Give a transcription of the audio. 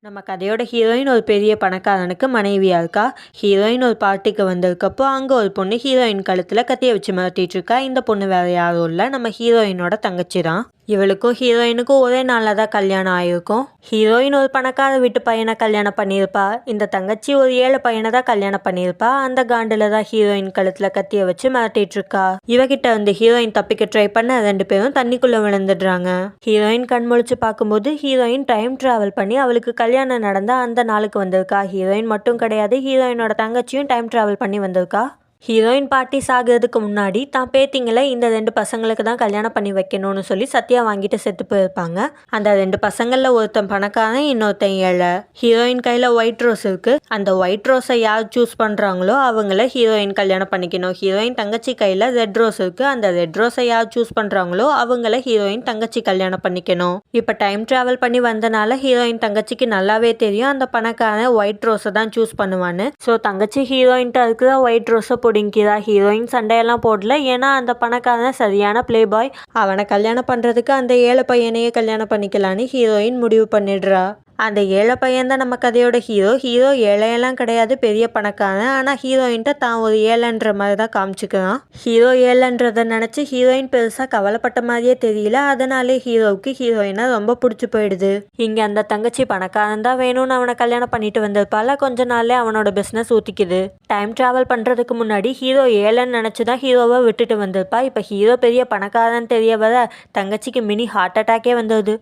நம்ம கதையோட ஹீரோயின் ஒரு பெரிய பணக்காரனுக்கு மனைவியா இருக்கா. ஹீரோயின் ஒரு பார்ட்டிக்கு வந்திருக்கப்போ அங்கே ஒரு பொண்ணு ஹீரோயின் கழுத்தில் கத்தியை வச்சு மிரட்டிட்டு இருக்கா. இந்த பொண்ணு வேற யாரும் இல்லை, நம்ம ஹீரோயினோட தங்கச்சி தான். இவளுக்கும் ஹீரோயினுக்கும் ஒரே நாளில் தான் கல்யாணம் ஆகிருக்கும். ஹீரோயின் ஒரு பணக்கார வீட்டு பையனை கல்யாணம் பண்ணியிருப்பா. இந்த தங்கச்சி ஒரு ஏழை பையனை தான் கல்யாணம் பண்ணியிருப்பா. அந்த காண்டில் தான் ஹீரோயின் கழுத்தில் கத்தியை வச்சு மிரட்டிட்டு இருக்கா. இவகிட்ட வந்து ஹீரோயின் தப்பிக்க ட்ரை பண்ண ரெண்டு பேரும் தண்ணிக்குள்ளே விழுந்துடுறாங்க. ஹீரோயின் கண் முழிச்சு பார்க்கும்போது ஹீரோயின் டைம் டிராவல் பண்ணி அவளுக்கு கல்யாணம் நடந்த அந்த நாளுக்கு வந்திருக்கா. ஹீரோயின் மட்டும் கிடையாது, ஹீரோயினோட தங்கச்சியும் டைம் டிராவல் பண்ணி வந்திருக்கா. ஹீரோயின் பாட்டி சாகிறதுக்கு முன்னாடி தான் பேத்திங்களை இந்த ரெண்டு பசங்களுக்கு தான் கல்யாணம் பண்ணி வைக்கணும்னு சொல்லி சத்தியா வாங்கிட்டு செத்து போயிருப்பாங்க. அந்த ரெண்டு பசங்களில் ஒருத்தன் பணக்காரன், இன்னொருத்தன் ஏழை. ஹீரோயின் கையில் ஒயிட் ரோஸ் இருக்கு. அந்த ஒயிட் ரோஸை யார் சூஸ் பண்ணுறாங்களோ அவங்கள ஹீரோயின் கல்யாணம் பண்ணிக்கணும். ஹீரோயின் தங்கச்சி கையில் ரெட் ரோஸ் இருக்கு. அந்த ரெட் ரோஸை யார் சூஸ் பண்ணுறாங்களோ அவங்கள ஹீரோயின் தங்கச்சி கல்யாணம் பண்ணிக்கணும். இப்போ டைம் டிராவல் பண்ணி வந்தனால ஹீரோயின் தங்கச்சிக்கு நல்லாவே தெரியும் அந்த பணக்காரன் ஒயிட் ரோஸை தான் சூஸ் பண்ணுவான்னு. ஸோ தங்கச்சி ஹீரோயின்ட்ட இருக்கிற ஒயிட் ரோஸை பிடிங்கிறா. ஹீரோயின் சண்டையெல்லாம் போடல, ஏன்னா அந்த பணக்காரன் சரியான பிளே பாய். அவனை கல்யாணம் பண்ணுறதுக்கு அந்த ஏழை பையனையே கல்யாணம் பண்ணிக்கலான்னு ஹீரோயின் முடிவு பண்ணிடுறா. அந்த ஏழை பையன் தான் நம்ம கதையோட ஹீரோ. ஹீரோ ஏழையெல்லாம் கிடையாது, பெரிய பணக்காரன். ஆனால் ஹீரோயின்ட்ட தான் ஒரு ஏழைன்ற மாதிரி தான் காமிச்சுக்கிறான். ஹீரோ ஏழைன்றதை நினச்சி ஹீரோயின் பெருசாக கவலைப்பட்ட மாதிரியே தெரியல. அதனாலே ஹீரோவுக்கு ஹீரோயினை ரொம்ப பிடிச்சி போயிடுது. இங்கே அந்த தங்கச்சி பணக்காரன் தான் வேணும்னு அவனை கல்யாணம் பண்ணிட்டு வந்திருப்பால. கொஞ்ச நாள்லே அவனோட பிஸ்னஸ் ஊற்றிக்குது. டைம் ட்ராவல் பண்ணுறதுக்கு முன்னாடி ஹீரோ ஏழைன்னு நினச்சி தான் ஹீரோவை விட்டுட்டு வந்திருப்பா. இப்போ ஹீரோ பெரிய பணக்காரன் தெரிய வர தங்கச்சிக்கு மினி ஹார்ட் அட்டாக்கே வந்தது.